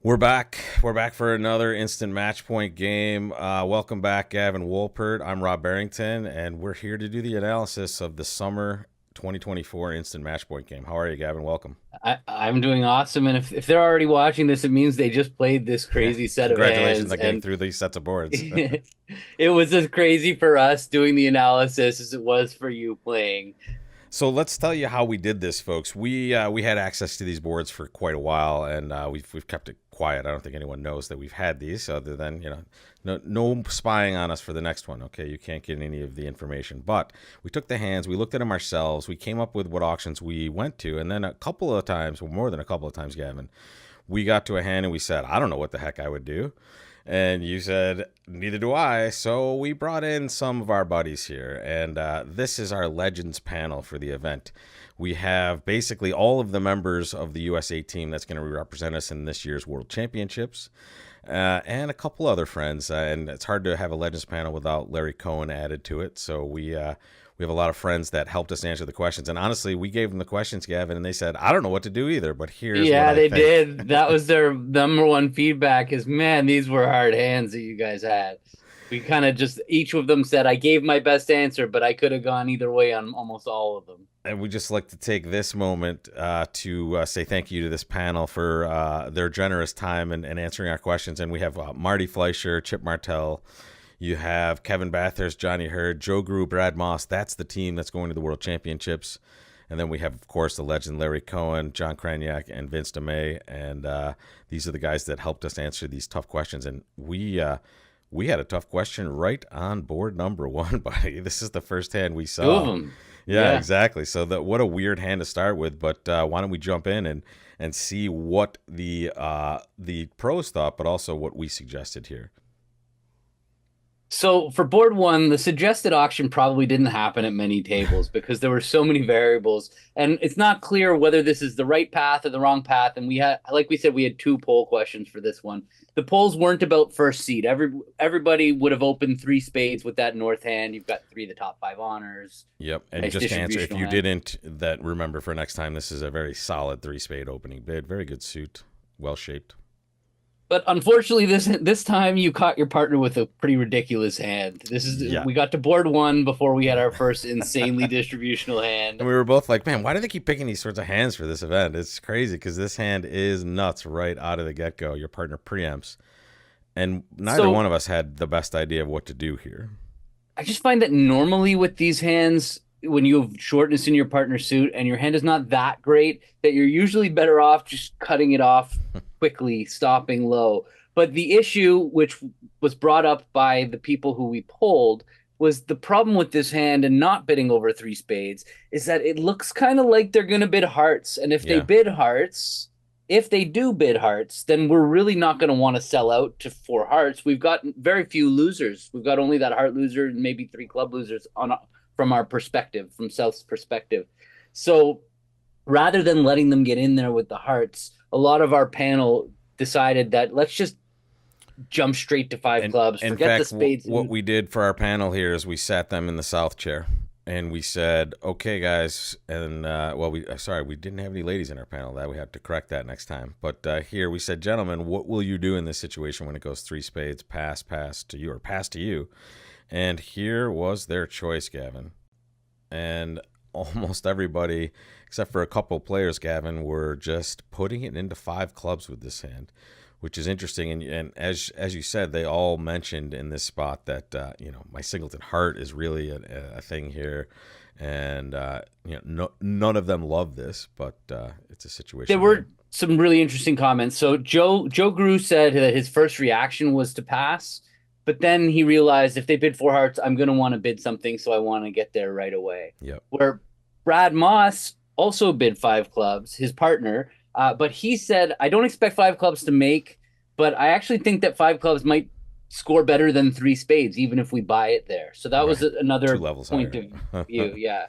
We're back. We're back for another instant match point game. Welcome back, Gavin Wolpert. I'm Rob Barrington, and we're here to do the analysis of the summer 2024 instant match point game. How are you, Gavin? Welcome. I'm doing awesome, and if they're already watching this, it means they just played this crazy set of Congratulations hands, on getting and through these sets of boards. it was as crazy for us doing the analysis as it was for you playing. So let's tell you how we did this, folks. We had access to these boards for quite a while, and we've kept it quiet. I don't think anyone knows that we've had these, other than no spying on us for the next one. Okay, you can't get any of the information. But we took the hands, we looked at them ourselves, we came up with what auctions we went to, and then a couple of times, well, more than a couple of times, Gavin, we got to a hand and we said, I don't know what the heck I would do. And you said, neither do I. So we brought in some of our buddies here. And this is our Legends panel for the event. We have basically all of the members of the USA team that's going to represent us in this year's World Championships. And a couple other friends. And it's hard to have a Legends panel without Larry Cohen added to it. So we have a lot of friends that helped us answer the questions. And honestly, we gave them the questions, Gavin, and they said, I don't know what to do either, but here's what Yeah, I they think. did. That was their number one feedback is, man, these were hard hands that you guys had. We kind of just, each of them said, I gave my best answer, but I could have gone either way on almost all of them. And we just like to take this moment to say thank you to this panel for their generous time and answering our questions. And we have Marty Fleisher, Chip Martel. You have Kevin Bathurst, Johnny Hurd, Grue, Brad Moss. That's the team that's going to the World Championships. And then we have, of course, the legend Larry Cohen, John Kraniak, and Vince Demuy. And these are the guys that helped us answer these tough questions. And we had a tough question right on board number one, buddy. This is the first hand we Two of saw. them. Yeah, Yeah. exactly. So what a weird hand to start with. But why don't we jump in and see what the pros thought, but also what we suggested here. So for board one, the suggested auction probably didn't happen at many tables because there were so many variables, and it's not clear whether this is the right path or the wrong path. And we had, like we said, we had two poll questions for this one. The polls weren't about first seed. Everybody would have opened three spades with that north hand. You've got three of the top five honors. Yep. And Nice just to answer, if distributional you hand. didn't, that remember for next time, this is a very solid three spade opening bid. Very good suit. Well shaped. But unfortunately, this time you caught your partner with a pretty ridiculous hand. Yeah. We got to board one before we had our first insanely distributional hand. And we were both like, man, why do they keep picking these sorts of hands for this event? It's crazy because this hand is nuts right out of the get go. Your partner preempts. And neither So one of us had the best idea of what to do here. I just find that normally with these hands, when you have shortness in your partner's suit and your hand is not that great, that you're usually better off just cutting it off quickly, stopping low. But the issue, which was brought up by the people who we polled, was the problem with this hand and not bidding over three spades is that it looks kind of like they're going to bid hearts. And Yeah. if they do bid hearts, then we're really not going to want to sell out to four hearts. We've got very few losers. We've got only that heart loser and maybe three club losers from our perspective, from South's perspective. So rather than letting them get in there with the hearts, a lot of our panel decided that let's just jump straight to five clubs, In forget the fact, spades. what we did for our panel here is we sat them in the south chair and we said, okay, guys. And, we didn't have any ladies in our panel. That we have to correct that next time. But here we said, gentlemen, what will you do in this situation when it goes three spades, pass to you, or pass to you? And here was their choice, Gavin. And almost everybody, except for a couple players, Gavin, were just putting it into five clubs with this hand, which is interesting. And as you said, they all mentioned in this spot that my singleton heart is really a thing here, and none of them love this, but it's a situation. There were some really interesting comments. So Joe Grue said that his first reaction was to pass, but then he realized if they bid four hearts, I'm going to want to bid something, so I want to get there right away. Yep. Where Brad Moss also bid five clubs, his partner, but he said, I don't expect five clubs to make, but I actually think that five clubs might score better than three spades, even if we buy it there. So that was another 2 levels point higher. of view. Yeah.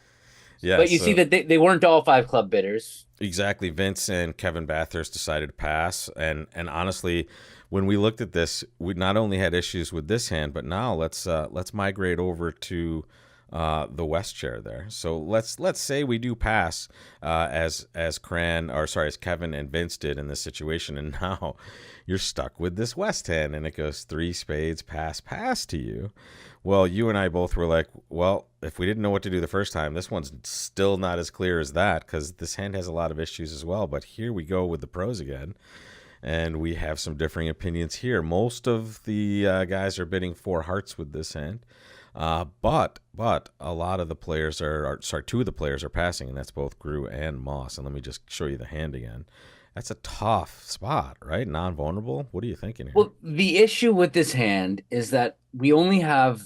Yeah. But you see that they weren't all five club bidders. Exactly. Vince and Kevin Bathurst decided to pass. And honestly, when we looked at this, we not only had issues with this hand, but now let's migrate over to the West chair there. So let's say we do pass as Kevin and Vince did in this situation, and now you're stuck with this West hand, and it goes 3 spades, pass to you. Well, you and I both were like, well, if we didn't know what to do the first time, this one's still not as clear as that, because this hand has a lot of issues as well. But here we go with the pros again, and we have some differing opinions here. Most of the guys are bidding 4 hearts with this hand. But a lot of the players two of the players are passing, and that's both Grue and Moss. And let me just show you the hand again. That's a tough spot, right? Non-vulnerable. What are you thinking here? Well, the issue with this hand is that we only have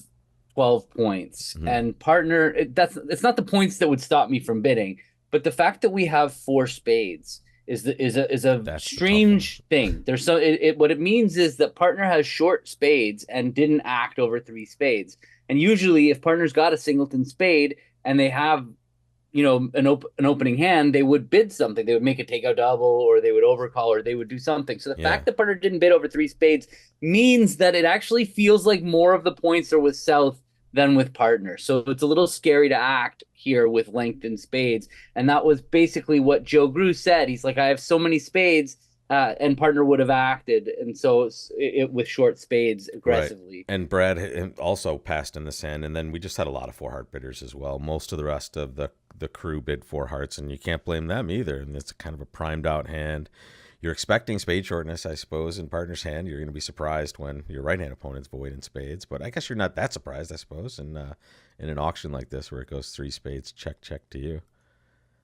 12 points, and partner, it's not the points that would stop me from bidding, but the fact that we have 4 spades is a strange thing. There's what it means is that partner has short spades and didn't act over 3 spades. And usually if partner's got a singleton spade and they have, an opening hand, they would bid something. They would make a takeout double, or they would overcall, or they would do something. So the fact that partner didn't bid over 3 spades means that it actually feels like more of the points are with South than with partner. So it's a little scary to act here with lengthened spades. And that was basically what Joe Grue said. He's like, I have so many spades, and partner would have acted. And so it with short spades aggressively. Right. And Brad also passed in this hand. And then we just had a lot of 4-heart bidders as well. Most of the rest of the crew bid 4 hearts, and you can't blame them either. And it's kind of a primed out hand. You're expecting spade shortness, I suppose, in partner's hand. You're going to be surprised when your right-hand opponent's void in spades. But I guess you're not that surprised, I suppose, in an auction like this where it goes 3 spades, check to you.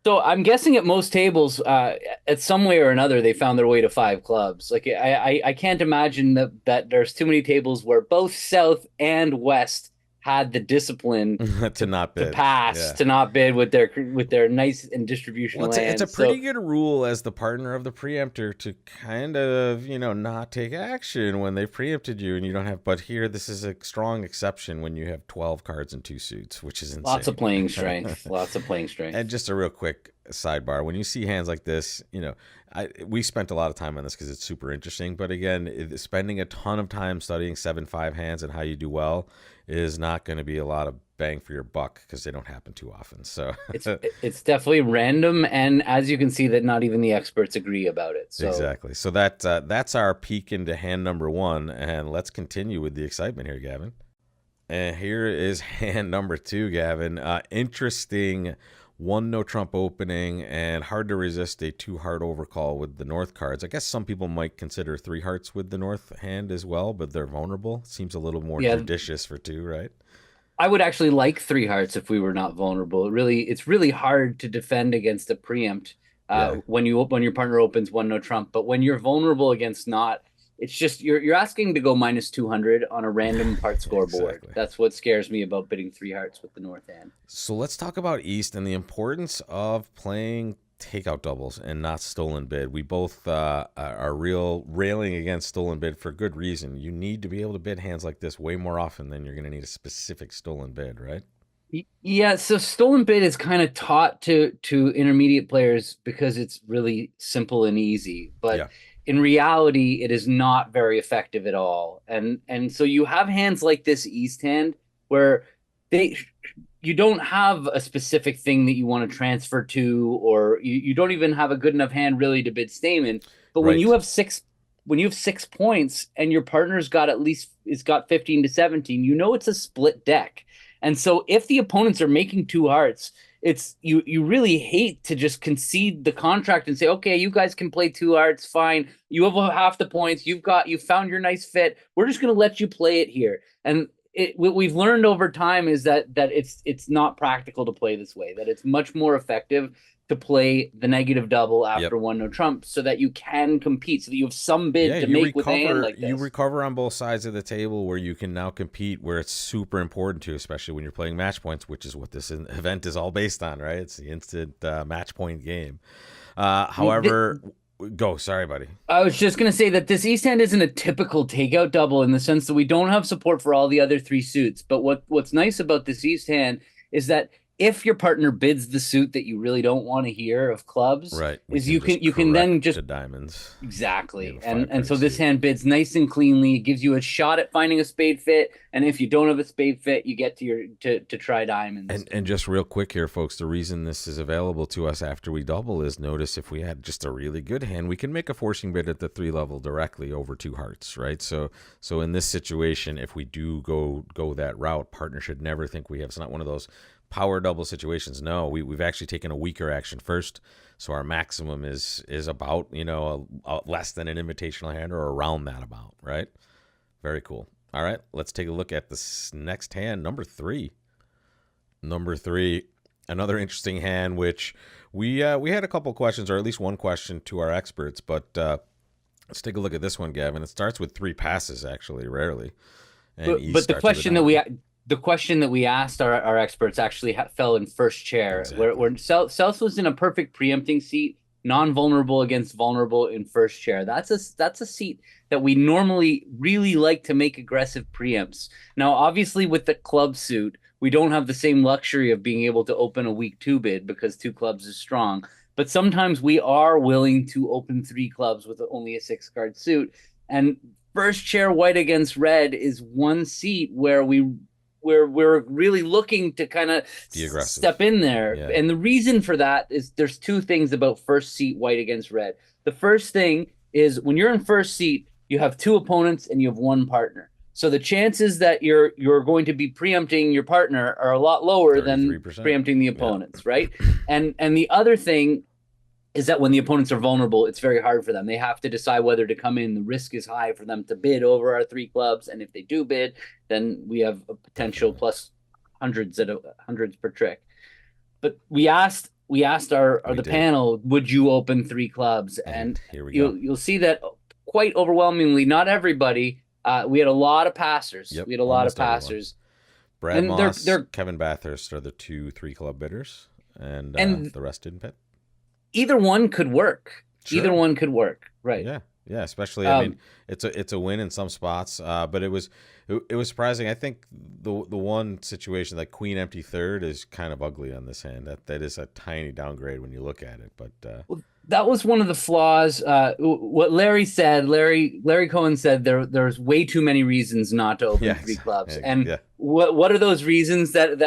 So I'm guessing at most tables, at some way or another, they found their way to 5 clubs. Like I can't imagine that there's too many tables where both South and West had the discipline to not bid, to pass, to not bid with their nice and distributional hands. It's a pretty good rule as the partner of the preemptor to kind of, not take action when they've preempted you and you don't have. But here, this is a strong exception when you have 12 cards and 2 suits, which is insane. Lots of playing strength. And just a real quick sidebar: when you see hands like this, we spent a lot of time on this because it's super interesting. But again, spending a ton of time studying 7-5 hands and how you do well is not going to be a lot of bang for your buck because they don't happen too often. So it's definitely random, and as you can see, that not even the experts agree about it. So. Exactly. So that's our peek into hand number 1, and let's continue with the excitement here, Gavin. And here is hand number 2, Gavin. Interesting. 1 no trump opening, and hard to resist a 2-heart overcall with the North cards. I guess some people might consider 3 hearts with the North hand as well, but they're vulnerable. Seems a little more judicious for 2, right? I would actually like 3 hearts if we were not vulnerable. It's really hard to defend against a preempt when your partner opens 1 no trump. But when you're vulnerable against not, it's just you're asking to go minus 200 on a random part scoreboard. Exactly. That's what scares me about bidding 3 hearts with the North hand. So let's talk about East and the importance of playing takeout doubles and not stolen bid. We both are railing against stolen bid for good reason. You need to be able to bid hands like this way more often than you're going to need a specific stolen bid, right? Yeah, so stolen bid is kind of taught to intermediate players because it's really simple and easy, but in reality, it is not very effective at all. And so you have hands like this East hand where you don't have a specific thing that you want to transfer to, or you don't even have a good enough hand really to bid Stamen. But when you have 6 points and your partner's got it's got 15 to 17, it's a split deck. And so if the opponents are making 2 hearts, it's you really hate to just concede the contract and say, okay, you guys can play 2 hearts, fine. You have half the points. You found your nice fit. We're just going to let you play it here. And what we've learned over time is that it's not practical to play this way, that it's much more effective to play the negative double after 1 no trump so that you can compete, so that you have some bid to make with a hand like this. You recover on both sides of the table where you can now compete, where it's super important to, especially when you're playing match points, which is what this event is all based on, right? It's the instant match point game. However... Go. Sorry, buddy. I was just going to say that this East hand isn't a typical takeout double in the sense that we don't have support for all the other 3 suits. But what's nice about this East hand is that if your partner bids the suit that you really don't want to hear of clubs, Right. is you can then just the diamonds. exactly. The And so this suit. hand bids nice and cleanly. It gives you a shot at finding a spade fit. And if you don't have a spade fit, you get to try diamonds. And just real quick here, folks, the reason this is available to us after we double is, notice if we had just a really good hand, we can make a forcing bid at the 3 level directly over 2 hearts, right? So in this situation, if we do go that route, partner should never think we have. It's not one of those power double situations. No, we've actually taken a weaker action first, so our maximum is about, less than an invitational hand, or around that amount, right? Very cool. All right, let's take a look at this next hand, number 3. Number 3, another interesting hand, which we had a couple questions, or at least one question to our experts, but let's take a look at this one, Gavin. It starts with 3 passes, actually, rarely. And but the question that we asked our experts actually fell in first chair, exactly. where South was in a perfect preempting seat, non-vulnerable against vulnerable in first chair. That's a seat that we normally really like to make aggressive preempts. Now, obviously, with the club suit, we don't have the same luxury of being able to open a weak 2 bid because 2 clubs is strong. But sometimes we are willing to open 3 clubs with only a 6-card suit. And first chair white against red is one seat where we're really looking to kind of step in there. Yeah. And the reason for that is there's 2 things about first seat white against red. The first thing is, when you're in first seat, you have 2 opponents and you have 1 partner. So the chances that you're going to be preempting your partner are a lot lower 33%. Than preempting the opponents, yeah. Right? And the other thing is that when the opponents are vulnerable, it's very hard for them. They have to decide whether to come in. The risk is high for them to bid over our 3 clubs, and if they do bid, then we have a potential plus hundreds per trick. But we asked the panel, would you open 3 clubs? And here we go. You'll see that quite overwhelmingly, not everybody. We had a lot of passers. Yep, we had a lot of passers. Brad Moss, Kevin Bathurst are the 2 3-club bidders, and the rest didn't bid. Either one could work. Sure. Either one could work. Right. Yeah. Especially, I mean, it's a win in some spots, but it was surprising. I think the one situation, like queen empty third, is kind of ugly on this hand. That is a tiny downgrade when you look at it. But well, that was one of the flaws. What Larry said, Larry Cohen said there's way too many reasons not to open 3 clubs. And what are those reasons that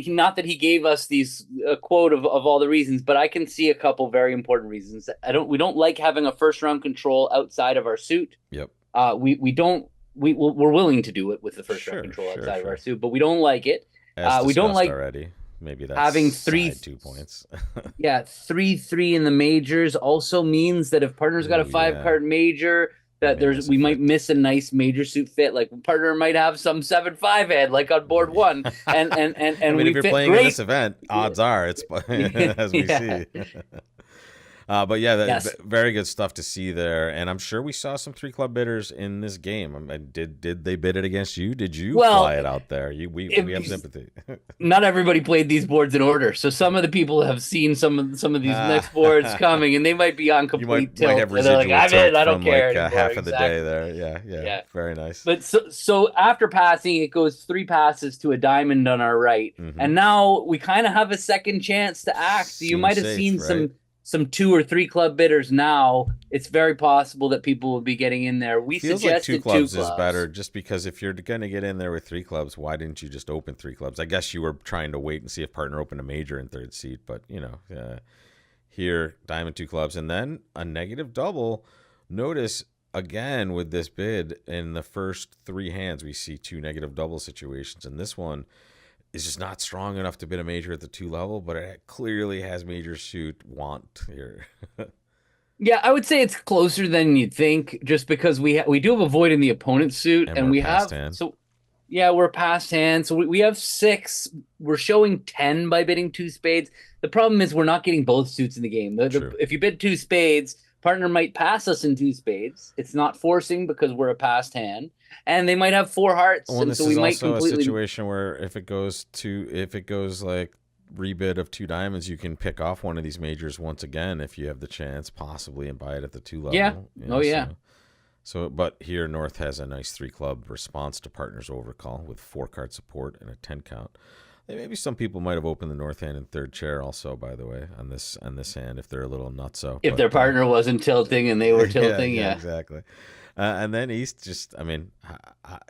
not that he gave us these quote of all the reasons, but I can see a couple very important reasons. We don't like having a first round control outside of our suit. Yep. We're willing to do it with the first round control outside of our suit, but we don't like it. We don't like already. Maybe that's having 2 points. 3-3 in the majors also means that if partner's got a 5-card major, that we might miss a nice major suit fit. Like partner might have some 7-5 hand, like on board 1, and I mean, if you're playing in this event, odds are it's as we see. But very good stuff to see there, and I'm sure we saw some 3-club bidders in this game. I mean, did they bid it against you? Did you fly it out there? We have sympathy. Not everybody played these boards in order, so some of the people have seen some of these next boards coming, and they might be on complete tilt. Might have residual I don't care. Like half of the day there. Yeah, very nice. But so after passing, it goes 3 passes to a diamond on our right, and now we kind of have a second chance to act. So you might have seen some 2 or 3 club bidders now. It's very possible that people will be getting in there. We feels suggested like 2 clubs is better, just because if you're going to get in there with 3 clubs, why didn't you just open 3 clubs? I guess you were trying to wait and see if partner opened a major in third seat, but here diamond 2 clubs and then a negative double. Notice again with this bid, in the first 3 hands we see 2 negative double situations, and this one is just not strong enough to bid a major at the 2 level, but it clearly has major suit want here. Yeah, I would say it's closer than you'd think, just because we do have a void in the opponent's suit, and we have hand. So yeah, we're past hand. So we have 6. We're showing 10 by bidding 2 spades. The problem is we're not getting both suits in the game. If you bid 2 spades, partner might pass us in 2 spades. It's not forcing because we're a past hand. And they might have 4 hearts, and so we might completely. A situation where if it goes like rebid of 2 diamonds, you can pick off one of these majors once again if you have the chance, possibly, and buy it at the 2 level. Yeah. So, but here North has a nice 3-club response to partner's overcall with 4-card support and a 10 count. Maybe some people might have opened the north hand in third chair also, by the way, on this hand if they're a little nutso. If their partner wasn't tilting and they were tilting, yeah, exactly. And then East, just, I mean,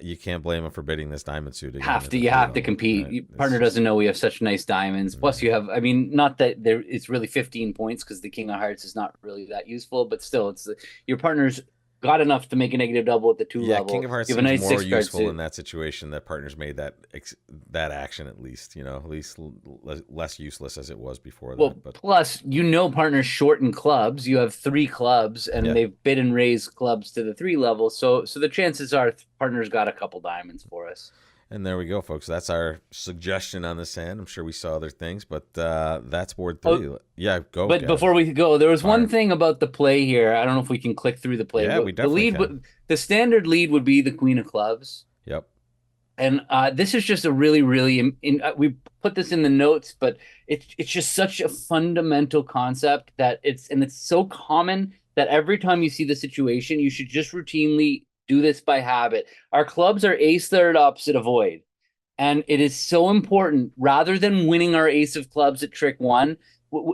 you can't blame him for bidding this diamond suit again. You have to compete. Right? Your partner doesn't know we have such nice diamonds. Plus, you have, I mean, not that it's really 15 points because the King of Hearts is not really that useful, but still, your partner's got enough to make a negative double at the 2 level. King of Hearts seems nice more useful in that situation. That partners made that action at least, at least less useless as it was before that. But plus, partners short in clubs. You have 3 clubs, and they've bid and raised clubs to the 3 level. So the chances are partners got a couple diamonds for us. And there we go, folks. That's our suggestion on this hand. I'm sure we saw other things, but that's board 3. Oh, yeah, go. But before we go, there was one thing about the play here. I don't know if we can click through the play. Yeah, we definitely can. The standard lead would be the Queen of Clubs. Yep. And this is just a really, really we put this in the notes, but it's just such a fundamental concept that it's so common that every time you see the situation, you should just routinely do this by habit. Our clubs are ace third opposite a void. And it is so important, rather than winning our ace of clubs at trick 1,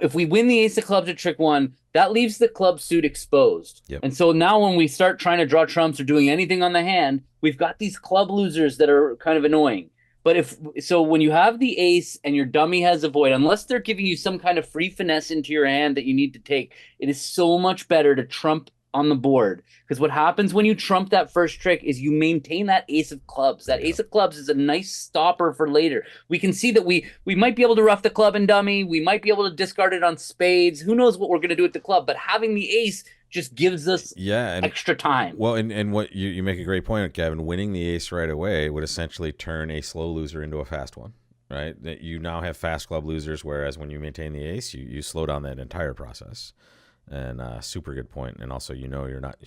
if we win the ace of clubs at trick 1, that leaves the club suit exposed. Yep. And so now when we start trying to draw trumps or doing anything on the hand, we've got these club losers that are kind of annoying. But when you have the ace and your dummy has a void, unless they're giving you some kind of free finesse into your hand that you need to take, it is so much better to trump on the board, because what happens when you trump that first trick is you maintain that ace of clubs. That ace of clubs is a nice stopper for later. We can see that we might be able to rough the club and dummy. We might be able to discard it on spades. Who knows what we're going to do at the club? But having the ace just gives us extra time. Well, and what you make a great point, Gavin. Winning the ace right away would essentially turn a slow loser into a fast one, right? That you now have fast club losers, whereas when you maintain the ace, you slow down that entire process. And super good point. And also, you're not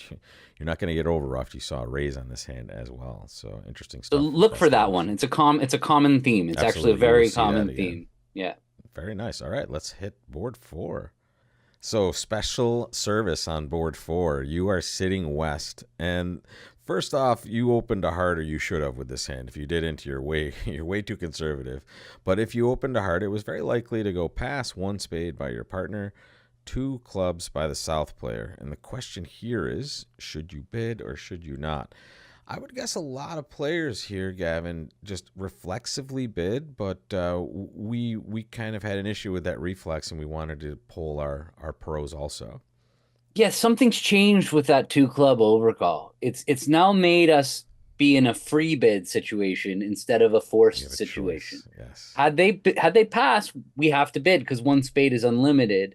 going to get over roughed. You saw a raise on this hand as well. So interesting stuff. So look for that one. It's a common theme. It's actually a very common theme. Yeah. Very nice. All right, let's hit board 4. So special service on board 4. You are sitting west, and first off, you opened a heart, or you should have with this hand. If you didn't, you're way too conservative. But if you opened a heart, it was very likely to go past 1 spade by your partner, 2 clubs by the south player. And the question here is, should you bid or should you not? I would guess a lot of players here, Gavin, just reflexively bid, but we kind of had an issue with that reflex, and we wanted to poll our pros also. Yeah, something's changed with that 2 club overcall. It's now made us be in a free bid situation instead of a forced situation. Yes. Had they passed, we have to bid because 1 spade is unlimited.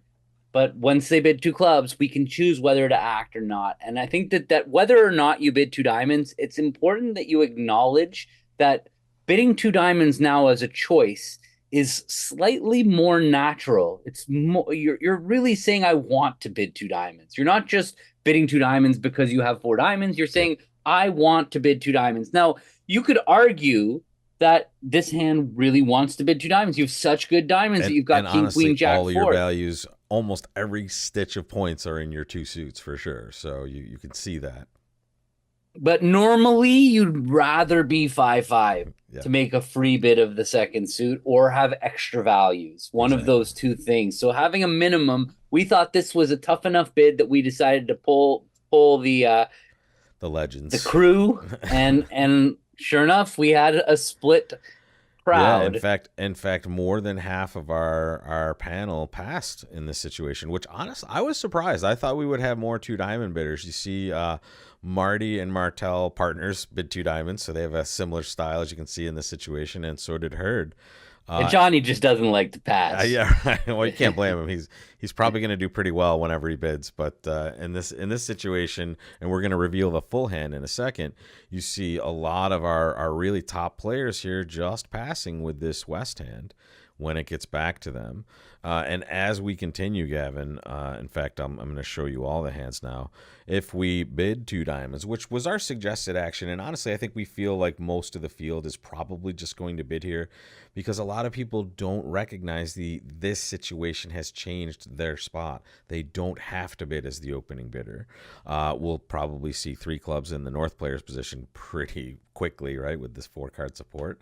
But once they bid 2 clubs, we can choose whether to act or not. And I think that whether or not you bid 2 diamonds, it's important that you acknowledge that bidding 2 diamonds now as a choice is slightly more natural. It's more, you're really saying, I want to bid 2 diamonds. You're not just bidding 2 diamonds because you have 4 diamonds. You're saying, I want to bid 2 diamonds. Now, you could argue that this hand really wants to bid 2 diamonds. You have such good diamonds that you've got king, honestly, queen, jack, all 4. your values, almost every stitch of points are in your 2 suits for sure. So you can see that. But normally you'd rather be 5-5 to make a free bid of the second suit or have extra values. One of those 2 things. So having a minimum, we thought this was a tough enough bid that we decided to pull the legends, the crew, and sure enough, we had a split crowd. Yeah, in fact, more than half of our panel passed in this situation, which honestly, I was surprised. I thought we would have more 2 diamond bidders. You see, Marty and Martel partners bid 2 diamonds, so they have a similar style, as you can see in this situation, and so did Hurd. And Johnny just doesn't like to pass. Yeah, right. Well, you can't blame him. He's probably going to do pretty well whenever he bids. But in this situation, and we're going to reveal the full hand in a second, you see a lot of our really top players here just passing with this West hand when it gets back to them. And as we continue, Gavin, in fact, I'm going to show you all the hands now. If we bid 2 diamonds, which was our suggested action, and honestly, I think we feel like most of the field is probably just going to bid here because a lot of people don't recognize this situation has changed their spot. They don't have to bid as the opening bidder. We'll probably see 3 clubs in the North player's position pretty quickly, right, with this 4-card support.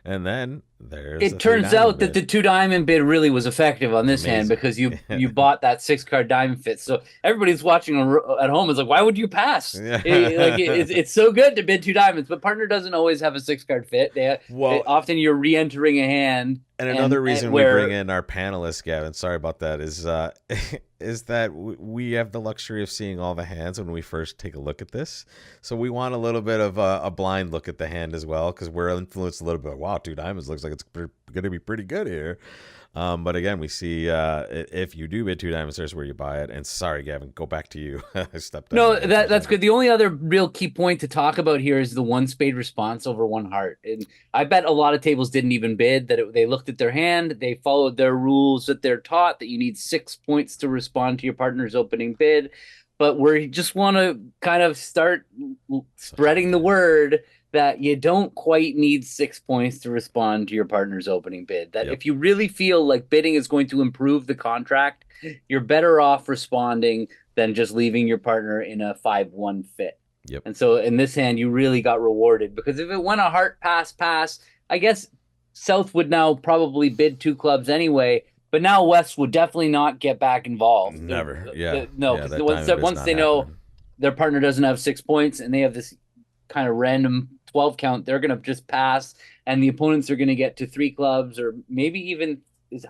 And then there's It the three turns diamond out that bid. the 2 diamond bid really was effective on It's this hand amazing. because you bought that 6 card diamond fit. So everybody's watching at home is like, why would you pass? Yeah. It's so good to bid 2 diamonds, but partner doesn't always have a 6 card fit. Well, Often you're re-entering a hand, and another and reason we bring where in our panelists, Gavin, sorry about that, is is that we have the luxury of seeing all the hands when we first take a look at this. So we want a little bit of a blind look at the hand as well, because we're influenced a little bit. Wow, 2 diamonds looks like it's going to be pretty good here. But again, we see if you do bid 2 diamonds, there's where you buy it. And sorry, Gavin, go back to you. I stepped on no, you there for a that's second. good. The only other real key point to talk about here is the 1 spade response over 1 heart. And I bet a lot of tables didn't even bid that. They looked at their hand, they followed their rules that they're taught that you need 6 points to respond to your partner's opening bid. But we just want to kind of start spreading the word that you don't quite need 6 points to respond to your partner's opening bid. That Yep. if you really feel like bidding is going to improve the contract, you're better off responding than just leaving your partner in a 5-1 fit. Yep. And so in this hand, you really got rewarded because if it went a heart pass, I guess South would now probably bid 2 clubs anyway. But now West would definitely not get back involved. Never. Yeah. No, Yeah, because that once diamond bid's once not they know happening. their partner doesn't have 6 points and they have this kind of random 12 count, they're going to just pass, and the opponents are going to get to 3 clubs or maybe even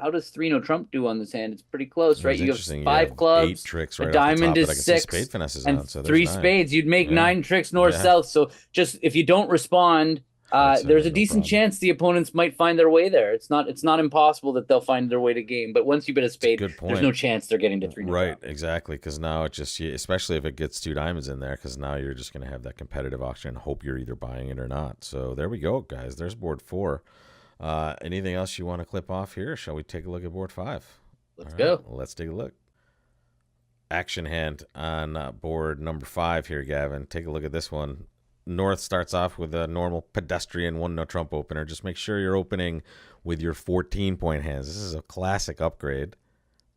how does 3 no trump do on this hand? It's pretty close, right? It's You have interesting. You 5 have clubs, 8 tricks a right off the diamond top that I is can see 6, spade finesses and on. So there's 9. 3 spades. You'd make Yeah. 9 tricks north Yeah. south. So just if you don't respond, there's a No decent problem. chance the opponents might find their way there. It's not impossible that they'll find their way to game. But once you bid a spade, Good there's point. no chance they're getting to 3 Right, exactly. Because now it just, especially if it gets 2 diamonds in there, because now you're just going to have that competitive auction and hope you're either buying it or not. So there we go, guys. There's board 4. Anything else you want to clip off here? Or shall we take a look at board 5? Let's All go. right, let's take a look. Action hand on board number 5 here, Gavin. Take a look at this one. North starts off with a normal pedestrian 1-no-trump opener. Just make sure you're opening with your 14-point hands. This is a classic upgrade,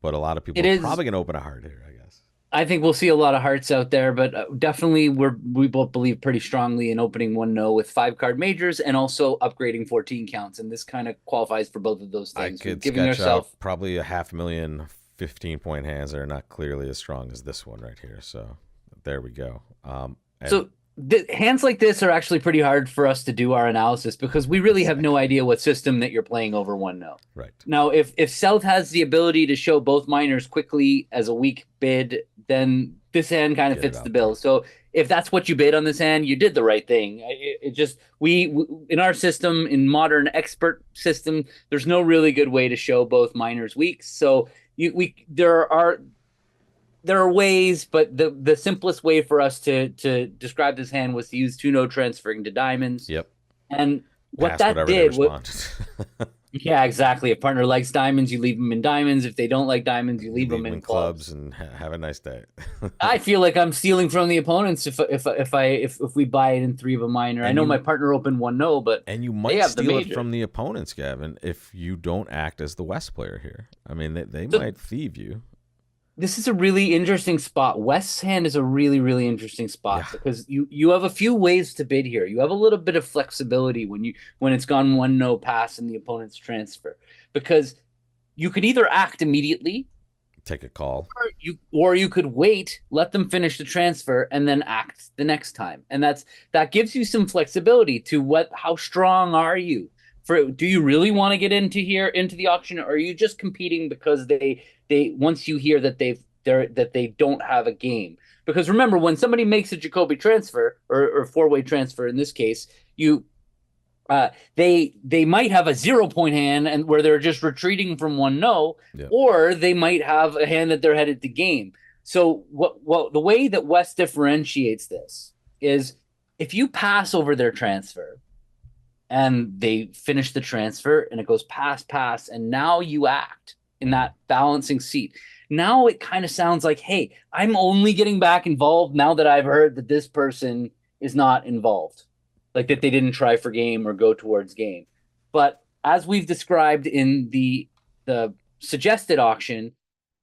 but a lot of people are probably going to open a heart here, I guess. I think we'll see a lot of hearts out there, but definitely we both believe pretty strongly in opening 1-no with 5-card majors and also upgrading 14 counts, and this kind of qualifies for both of those things. I could giving sketch ourselves out probably a 500,000 15-point hands that are not clearly as strong as this one right here. So there we go. So hands like this are actually pretty hard for us to do our analysis because we really have no idea what system that you're playing over 1-no. Right. Now, if South has the ability to show both minors quickly as a weak bid, then this hand kind of fits the bill. So if that's what you bid on this hand, you did the right thing. It just we in our system, in modern expert system, there's no really good way to show both minors weaks. So there are ways, but the simplest way for us to describe this hand was to use 2-no transferring to diamonds. Yep. And what Pass that did, yeah, exactly. If partner likes diamonds, you leave them in diamonds. If they don't like diamonds, you leave them in clubs. And have a nice day. I feel like I'm stealing from the opponents if we buy it in 3 of a minor. And I know my partner opened 1-no, but and you might steal it from the opponents, Gavin, if you don't act as the West player here. I mean, they might thieve you. This is a really interesting spot. West's hand is a really, really interesting spot because you have a few ways to bid here. You have a little bit of flexibility when it's gone 1-no pass and the opponent's transfer, because you could either act immediately, take a call, or you could wait, let them finish the transfer, and then act the next time. And that gives you some flexibility to how strong are you? Do you really want to get into the auction, or are you just competing because they once you hear that they don't have a game? Because remember, when somebody makes a Jacoby transfer or 4-way transfer in this case, they might have a 0-point hand and where they're just retreating from 1-no, or they might have a hand that they're headed to game. So the way that West differentiates this is if you pass over their transfer and they finish the transfer and it goes pass, and now you act in that balancing seat. Now it kind of sounds like, hey, I'm only getting back involved now that I've heard that this person is not involved, like that they didn't try for game or go towards game. But as we've described in the suggested auction,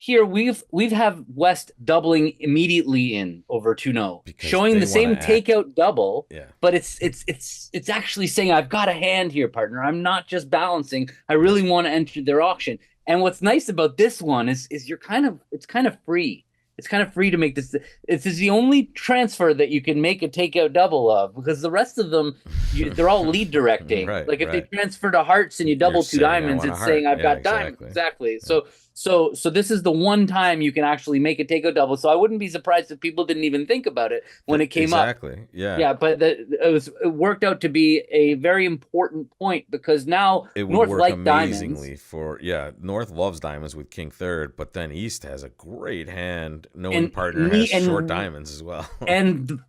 here we've have West doubling immediately in over 2-0, Because showing they the same wanna act. takeout double, Yeah. but it's actually saying I've got a hand here, partner. I'm not just balancing. I really want to enter their auction. And what's nice about this one is it's kind of free. It's kind of free to make this. This is the only transfer that you can make a takeout double of, because the rest of them, they're all lead directing. Right, Like if right. they transfer to hearts and you double two saying, "I diamonds, want a it's heart." saying I've Yeah, got diamonds. exactly. Exactly. So this is the one time you can actually make a takeout double. So I wouldn't be surprised if people didn't even think about it when it came up. Exactly. Yeah. Yeah, but it worked out to be a very important point, because now It would North work like amazingly diamonds. North loves diamonds with king third, but then East has a great hand knowing And partner has short diamonds as well. and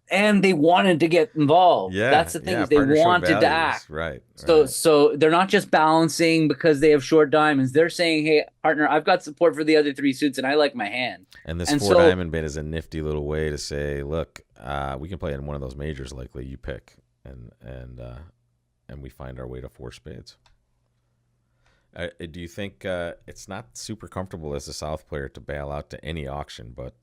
they wanted to get involved. Yeah, That's the thing, yeah, is they partner showed wanted to values. act. Right. So they're not just balancing because they have short diamonds. They're saying, hey, partner, I've got support for the other three suits and I like my hand. And this And four so- diamond bid is a nifty little way to say, look, we can play in one of those majors likely you pick, and we find our way to four spades. Do you think it's not super comfortable as a South player to bail out to any auction, but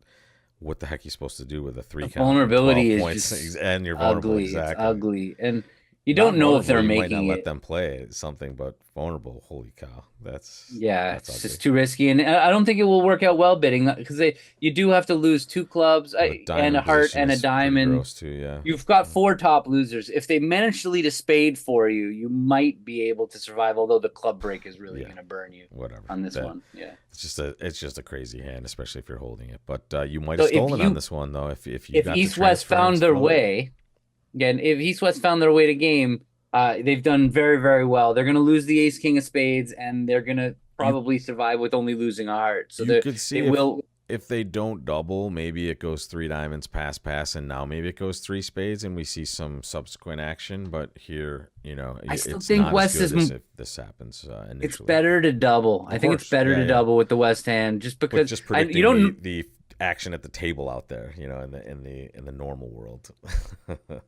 what the heck are you supposed to do with a three count? Vulnerability 12 is points, just and you're vulnerable. ugly. Exactly. It's ugly. And you don't know if they're You making might not let it. them play something, but vulnerable. Holy cow, that's It's ugly. just too risky, and I don't think it will work out well bidding, because you do have to lose two clubs The and diamond a heart position and a is pretty diamond. gross too, yeah. You've got four top losers. If they manage to lead a spade for you, you might be able to survive. Although the club break is really going to burn you Whatever on this one. Yeah, it's just a crazy hand, especially if you're holding it. But you might have stolen on this one though if East West found their way. Again, if East West found their way to game, they've done very, very well. They're going to lose the ace king of spades, and they're going to probably survive with only losing a heart. So you could see they will. If they don't double, maybe it goes three diamonds, pass, and now maybe it goes three spades, and we see some subsequent action. But here, I still it's think not West as good is. as if this happens initially. It's better to double. I think it's better to double with the West hand, just because but just predicting you don't. the action at the table out there, in the normal world.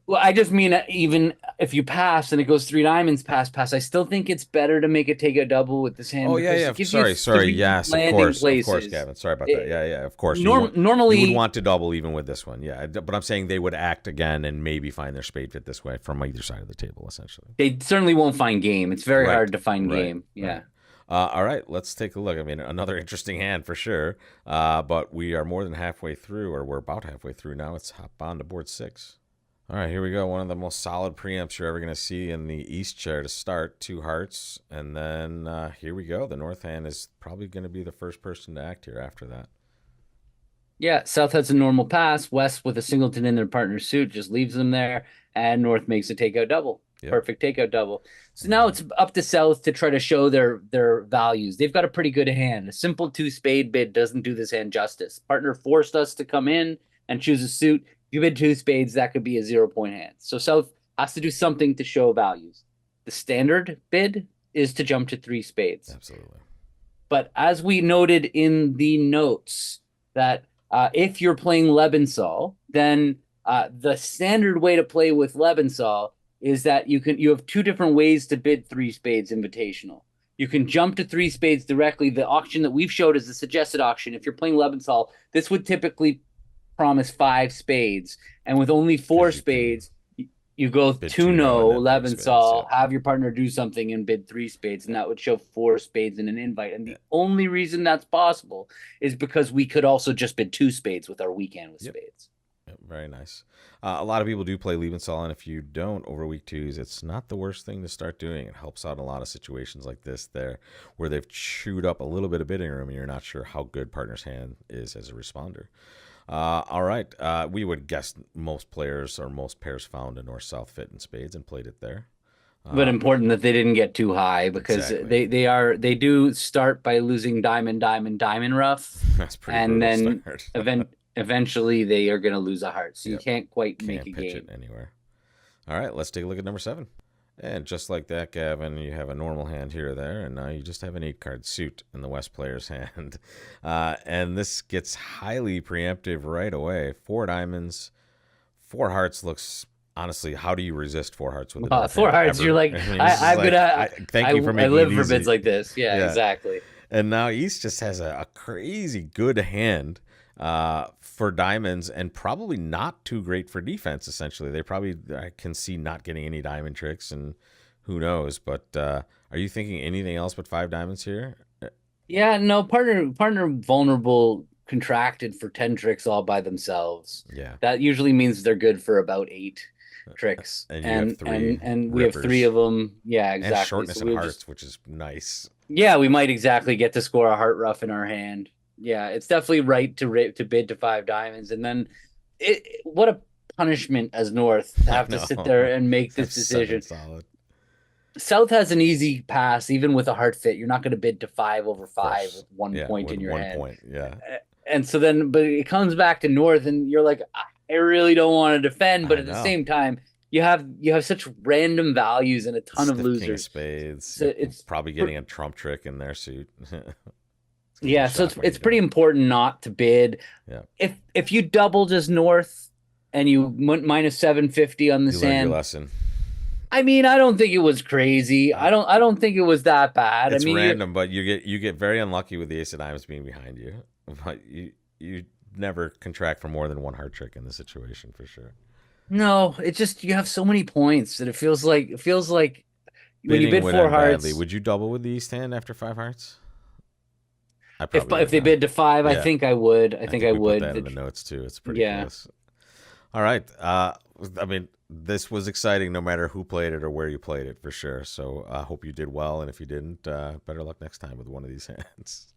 Well, I just mean, even if you pass and it goes three diamonds, pass, I still think it's better to make it take a double with this hand. Oh yeah. Sorry. Yes, of course, Gavin. Sorry about that. Yeah. Of course. Normally, you would want to double even with this one. Yeah, but I'm saying they would act again and maybe find their spade fit this way from either side of the table, essentially. They certainly won't find game. It's very hard to find game. Yeah. Right. All right, let's take a look. I mean, another interesting hand for sure. But we are more than halfway through, or we're about halfway through now. Let's hop on to board 6. All right, here we go. One of the most solid preamps you're ever going to see in the East chair to start. 2 hearts. And then here we go. The North hand is probably going to be the first person to act here after that. Yeah, South has a normal pass. West, with a singleton in their partner's suit, just leaves them there. And North makes a takeout double. Yep. Perfect takeout double. So now it's up to South to try to show their values. They've got a pretty good hand. A simple 2 spade bid doesn't do this hand justice. Partner forced us to come in and choose a suit. If you bid 2 spades, that could be a 0-point hand. So South has to do something to show values. The standard bid is to jump to 3 spades. Absolutely. But as we noted in the notes, that if you're playing Lebensal, then the standard way to play with Lebensal is that you have 2 different ways to bid 3 spades invitational. You can jump to 3 spades directly. The auction that we've showed is the suggested auction. If you're playing Lebensal, this would typically promise 5 spades. And with only 4 spades, you go 2-0, Lebensal, have your partner do something and bid 3 spades, and that would show 4 spades in an invite. And the only reason that's possible is because we could also just bid 2 spades with our weekend with spades. Very nice. A lot of people do play Lebensal, and if you don't over week 2s, it's not the worst thing to start doing. It helps out in a lot of situations like this there, where they've chewed up a little bit of bidding room and you're not sure how good partner's hand is as a responder. All right. We would guess most players or most pairs found a north-south fit in spades and played it there. But important that they didn't get too high, because they do start by losing diamond rough. That's pretty. And then eventually they are going to lose a heart. So you can't quite make a pitch game it anywhere. All right, let's take a look at number 7. And just like that, Gavin, you have a normal hand here or there, and now you just have an 8-card suit in the West player's hand. And this gets highly preemptive right away. 4 diamonds, 4 hearts looks... Honestly, how do you resist 4 hearts with a 4 hearts? Ever? You're like, thank you for making I live it for easy. bids like this. Yeah, exactly. And now East just has a crazy good hand for diamonds, and probably not too great for defense. Essentially, they probably, I can see, not getting any diamond tricks, and who knows. But are you thinking anything else but 5 diamonds here? Yeah, no, partner vulnerable contracted for 10 tricks all by themselves. Yeah, That usually means they're good for about 8 tricks. and you have 3 and we have 3 rippers. of them. Yeah, And exactly. shortness So and we'll hearts, just, which is nice. yeah, we might exactly get to score a heart rough in our hand. Yeah, it's definitely right to bid to 5 diamonds, and then what a punishment as North to I have to know. sit there and make Have this 7 decision. solid. South has an easy pass, even with a heart fit. You're not going to bid to 5 over 5 with 1 Yeah, point with in your 1 hand. point. Yeah. And so then, but it comes back to North, and you're like, I really don't want to defend, but I at the know. same time, you have such random values and a ton of Stiff king of losers. spades. So it's probably getting a trump trick in their suit. Yeah, so it's pretty important not to bid. Yeah. If you doubled as North and you went minus 750 on this You learned your hand, lesson. I mean, I don't think it was crazy. I don't think it was that bad. It's I mean, random, but you get very unlucky with the ace of diamonds being behind you. But you never contract for more than 1 heart trick in this situation for sure. no, it just you have so many points that it feels like when you Bidding bid would 4 end hearts. badly. Would you double with the east hand after 5 hearts? I If probably if they would bid to 5, I Yeah. think I would. I think I we would. put that in the notes too. It's pretty Yeah. close. All right. I mean, this was exciting no matter who played it or where you played it for sure. So I hope you did well. And if you didn't, better luck next time with one of these hands.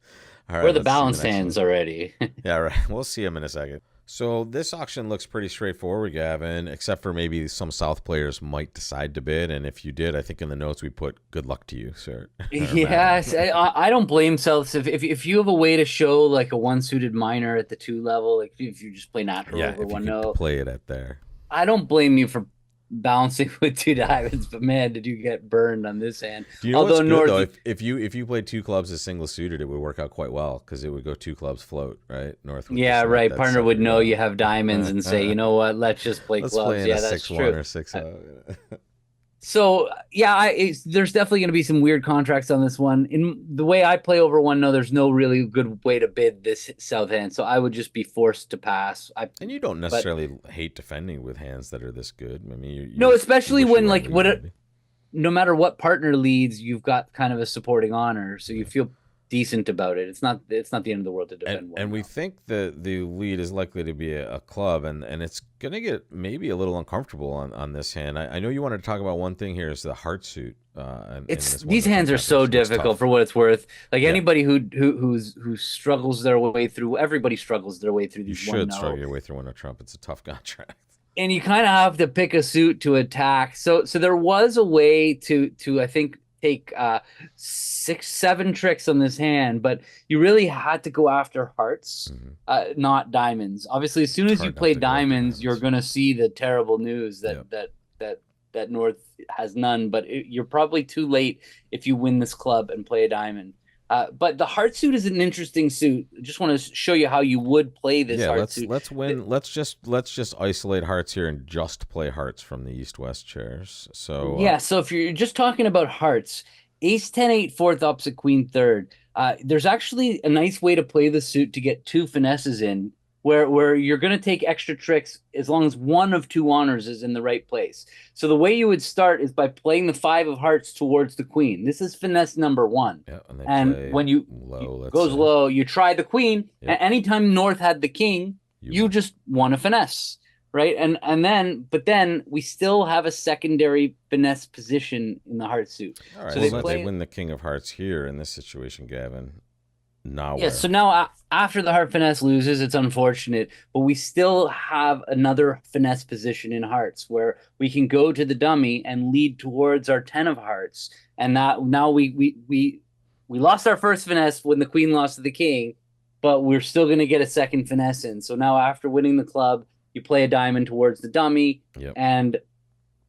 All right. We're the let's see balanced next hands one. already. Yeah, right. We'll see them in a second. So this auction looks pretty straightforward, Gavin, except for maybe some South players might decide to bid. And if you did, I think in the notes we put good luck to you, sir. Yes, I don't blame Souths if you have a way to show like a 1 suited minor at the 2 level, like if you just play natural Yeah, over if you 1 could no, play it at there. I don't blame you for balancing with 2 diamonds. But man, did you get burned on this hand? Do you know Although what's good North, though? If you played 2 clubs as single suited, it would work out quite well because it would go 2 clubs float, right? North. Would yeah, just let right. that Partner would sucker know go. you have diamonds and say, you know what, let's just play Let's clubs. play in Yeah, a that's 6-1 true. or 6-0. So yeah, there's definitely going to be some weird contracts on this one. In the way I play over 1 no, there's no really good way to bid this South hand, so I would just be forced to pass. And you don't necessarily hate defending with hands that are this good. I mean, no, especially wish you when were like in lead, maybe. no matter what partner leads, you've got kind of a supporting honor, so you feel decent about it. It's not the end of the world to defend one. And we think that the lead is likely to be a club, and it's going to get maybe a little uncomfortable on this hand. I know you wanted to talk about one thing here is the heart suit. It's these hands are so difficult for what it's worth. Like anybody who struggles their way through, everybody struggles their way through these. You should struggle your way through 1 Trump. It's a tough contract. And you kind of have to pick a suit to attack. So there was a way to I think take 6, 7 tricks on this hand, but you really had to go after hearts, not diamonds. Obviously, as soon as you play diamonds, you're going to see the terrible news that North has none. But you're probably too late if you win this club and play a diamond. But the heart suit is an interesting suit. I just want to show you how you would play this heart suit. Let's win. Let's just isolate hearts here and just play hearts from the east-west chairs. So so if you're just talking about hearts, ace 10 8 4th opposite queen 3rd. There's actually a nice way to play the suit to get 2 finesses in, where you're going to take extra tricks as long as 1 of 2 honors is in the right place. So the way you would start is by playing the 5 of hearts towards the queen. This is finesse number 1. Yeah, and when you goes low, you try the queen. Yep. And anytime North had the king, you just won a finesse, right? And then we still have a secondary finesse position in the heart suit. All right, so they win the king of hearts here in this situation, Gavin. Now yeah, so now after the heart finesse loses, it's unfortunate, but we still have another finesse position in hearts where we can go to the dummy and lead towards our 10 of hearts. And that now we lost our first finesse when the queen lost to the king, but we're still going to get a second finesse in. So now after winning the club, you play a diamond towards the dummy, and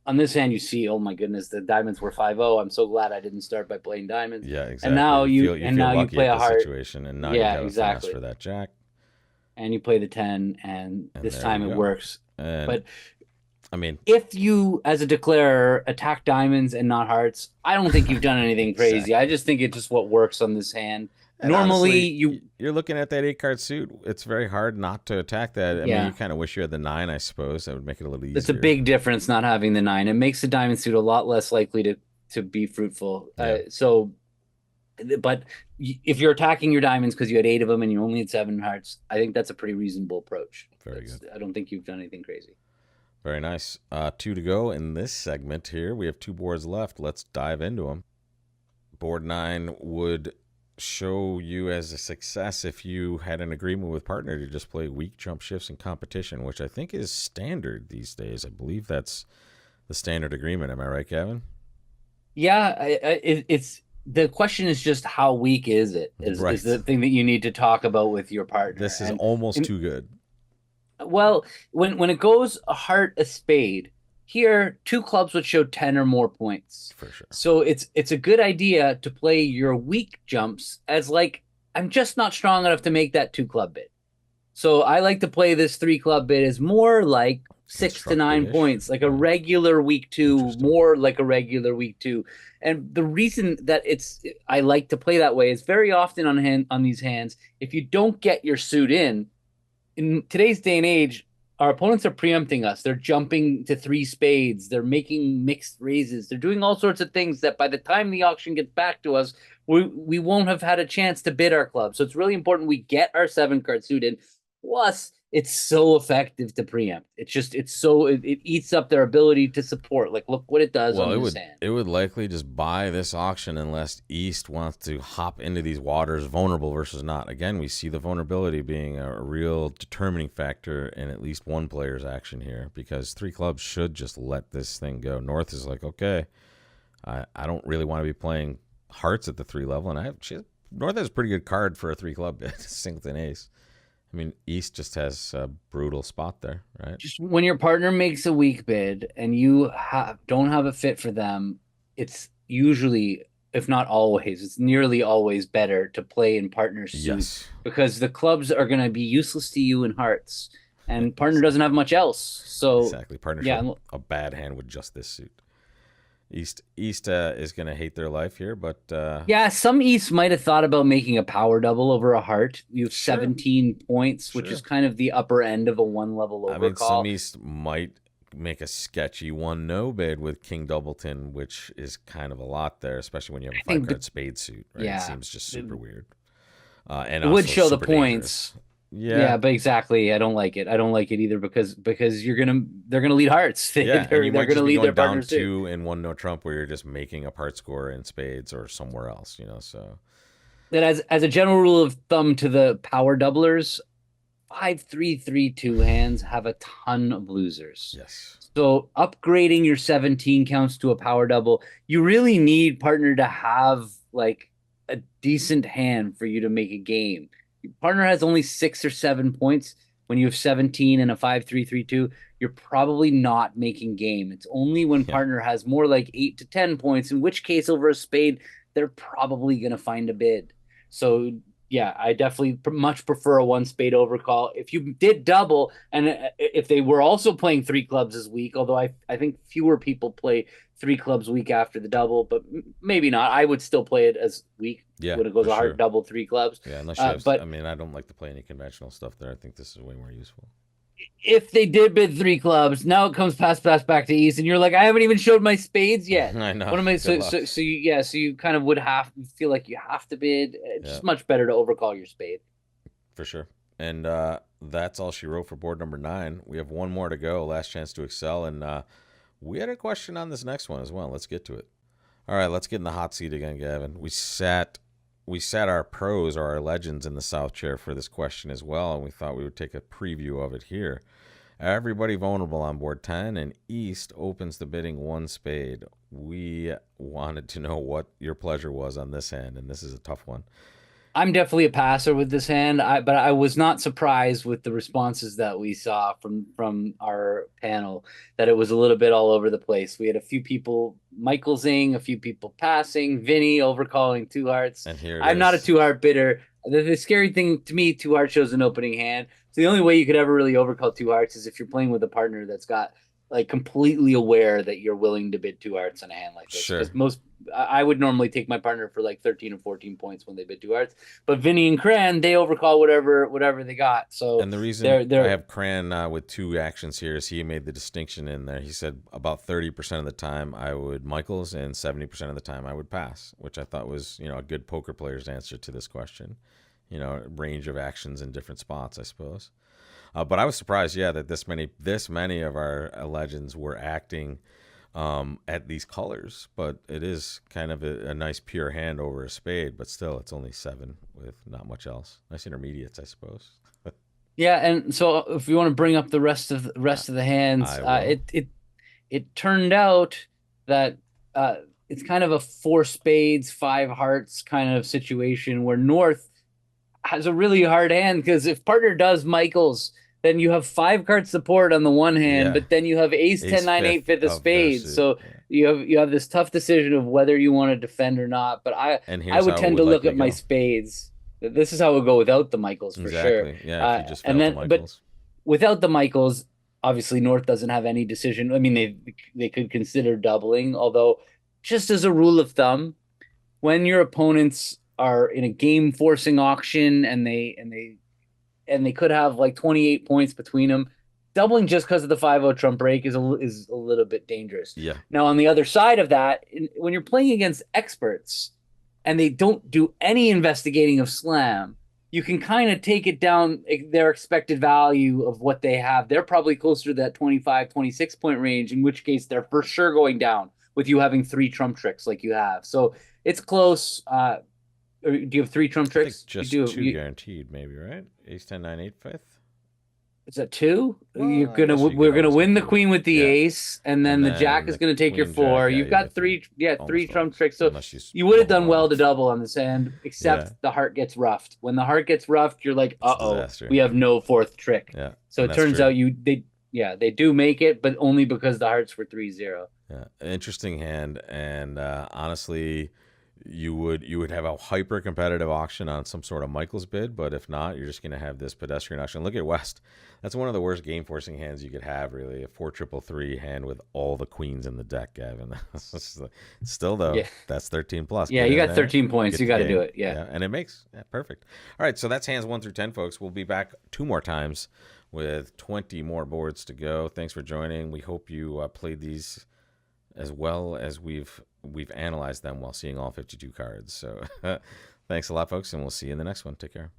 on this hand, you see, oh my goodness, the diamonds were 5-0. I'm so glad I didn't start by playing diamonds. Yeah, exactly. And now you play a heart situation, and now you have a finesse for that jack. And you play the 10, and this time it works. But I mean, if you, as a declarer, attack diamonds and not hearts, I don't think you've done anything crazy. I just think it's just what works on this hand. And Normally, honestly, you're looking at that 8-card suit. It's very hard not to attack that. I mean, you kind of wish you had the 9, I suppose. That would make it a little easier. it's a big difference not having the 9. It makes the diamond suit a lot less likely to be fruitful. Yeah. But if you're attacking your diamonds because you had 8 of them and you only had 7 hearts, I think that's a pretty reasonable approach. Very good. I don't think you've done anything crazy. Very nice. 2 to go in this segment here. We have 2 boards left. Let's dive into them. Board 9 would show you as a success if you had an agreement with partner to just play weak jump shifts in competition, which I think is standard these days. I believe that's the standard agreement. Am I right, Gavin? Yeah, it's the question is just how weak is it? Is the thing that you need to talk about with your partner. This is almost too good. Well, when it goes a heart, a spade, here 2 clubs would show 10 or more points. For sure. So it's a good idea to play your weak jumps as like, I'm just not strong enough to make that 2 club bid. So I like to play this 3 club bid as more like 6 to 9 points, like a regular week 2, more like a regular week 2. And the reason that I like to play that way is very often on these hands, if you don't get your suit in today's day and age, our opponents are preempting us. They're jumping to 3 spades. They're making mixed raises. They're doing all sorts of things that by the time the auction gets back to us, we won't have had a chance to bid our club. So it's really important we get our 7-card suit in. Plus, it's so effective to preempt. It eats up their ability to support. Like, look what it does on this hand. It would likely just buy this auction unless East wants to hop into these waters, vulnerable versus not. Again, we see the vulnerability being a real determining factor in at least one player's action here, because 3 clubs should just let this thing go. North is like, okay, I don't really want to be playing hearts at the 3 level, and North has a pretty good card for a 3 club bid, singleton ace. I mean, East just has a brutal spot there, right? Just when your partner makes a weak bid and you don't have a fit for them, it's usually, if not always, it's nearly always better to play in partner's suit, because the clubs are going to be useless to you in hearts, and partner doesn't have much else. So exactly, partner's a bad hand with just this suit. East is going to hate their life here, but some East might have thought about making a power double over a heart. You have 17 points, which is kind of the upper end of a 1-level overcall. I mean, some East might make a sketchy 1-no bid with King Doubleton, which is kind of a lot there, especially when you have a 5-card spade suit. Right? Yeah, it seems just super weird. And it would show the points. Yeah, but exactly. I don't like it. I don't like it either because they're gonna lead hearts. They're gonna lead their partners down 2 in 1-no trump, where you're just making a part score in spades or somewhere else. So that as a general rule of thumb to the power doublers, 5-3-3-2 hands have a ton of losers. Yes. So upgrading your 17 counts to a power double, you really need partner to have like a decent hand for you to make a game. Your partner has only 6 or 7 points. When you have 17 and a 5-3-3-2, you're probably not making game. It's only when partner has more like 8 to 10 points, in which case over a spade, they're probably going to find a bid. So yeah, I definitely much prefer a 1 spade overcall. If you did double, and if they were also playing 3 clubs this week, although I think fewer people play 3 clubs week after the double, but maybe not. I would still play it as weak. Yeah, when it goes a hard double 3 clubs. Yeah, unless you have, I mean, I don't like to play any conventional stuff there. I think this is way more useful. If they did bid 3 clubs, now it comes pass back to East, and you're like, I haven't even showed my spades yet. I know. What am I? So you kind of would feel like you have to bid. It's just much better to overcall your spade. For sure. And that's all she wrote for board number 9. We have 1 more to go. Last chance to excel, and we had a question on this next one as well. Let's get to it. All right, let's get in the hot seat again, Gavin. We sat our pros or our legends in the South chair for this question as well, and we thought we would take a preview of it here. Everybody vulnerable on board 10, and East opens the bidding 1 spade. We wanted to know what your pleasure was on this hand, and this is a tough one. I'm definitely a passer with this hand, but I was not surprised with the responses that we saw from our panel, that it was a little bit all over the place. We had a few people Michaelsing, a few people passing, Vinny overcalling 2 hearts. And I'm not a 2-heart bidder. The scary thing to me, 2 hearts shows an opening hand. So the only way you could ever really overcall 2 hearts is if you're playing with a partner that's got like completely aware that you're willing to bid 2 hearts on a hand like this. Sure. Because I would normally take my partner for like 13 or 14 points when they bid 2 hearts, but Vinny and Kran, they overcall whatever they got. So And the reason I have Kran with 2 actions here is he made the distinction in there. He said about 30% of the time I would Michaels and 70% of the time I would pass, which I thought was, a good poker player's answer to this question. Range of actions in different spots, I suppose. But I was surprised, that this many of our legends were acting at these colors. But it is kind of a nice pure hand over a spade. But still, it's only 7 with not much else. Nice intermediates, I suppose. Yeah, and so if you want to bring up the rest of the hands, it turned out that it's kind of a 4 spades, 5 hearts kind of situation where North has a really hard hand, because if partner does Michaels, then you have 5 card support on the one hand, but then you have ace 10 9 8 fifth of spades. So you have this tough decision of whether you want to defend or not. But I would tend to look at my spades. This is how it would go without the Michaels for sure. Yeah, if you just felt the Michaels. But without the Michaels, obviously North doesn't have any decision. I mean, they could consider doubling, although just as a rule of thumb, when your opponents are in a game forcing auction and they could have like 28 points between them, doubling just because of the 5-0 trump break is a little bit dangerous. Yeah. Now on the other side of that, when you're playing against experts and they don't do any investigating of slam, you can kind of take it down their expected value of what they have. They're probably closer to that 25, 26 point range, in which case they're for sure going down with you having 3 trump tricks like you have. So it's close. Do you have 3 trump tricks? Just 2 guaranteed, maybe, right? Ace 10 9 8 fifth. Is that 2? We're gonna win the queen with the ace, and then the jack is gonna take your 4. You've got 3 trump tricks. So you would have done well to double on this hand, except the heart gets roughed. When the heart gets roughed, you're like, we have no 4th trick. Yeah. So it turns out they do make it, but only because the hearts were 3-0. Yeah, interesting hand, and honestly, you would have a hyper competitive auction on some sort of Michaels bid, but if not, you're just going to have this pedestrian auction. Look at West. That's one of the worst game forcing hands you could have, really. A 4-3-3 hand with all the queens in the deck, Gavin. Still though, that's 13 plus. Yeah, you got 13 points. You got to do it. Yeah, and it makes perfect. All right, so that's hands 1 through 10, folks. We'll be back 2 more times with 20 more boards to go. Thanks for joining. We hope you played these as well as we've analyzed them while seeing all 52 cards. So thanks a lot, folks, and we'll see you in the next one. Take care.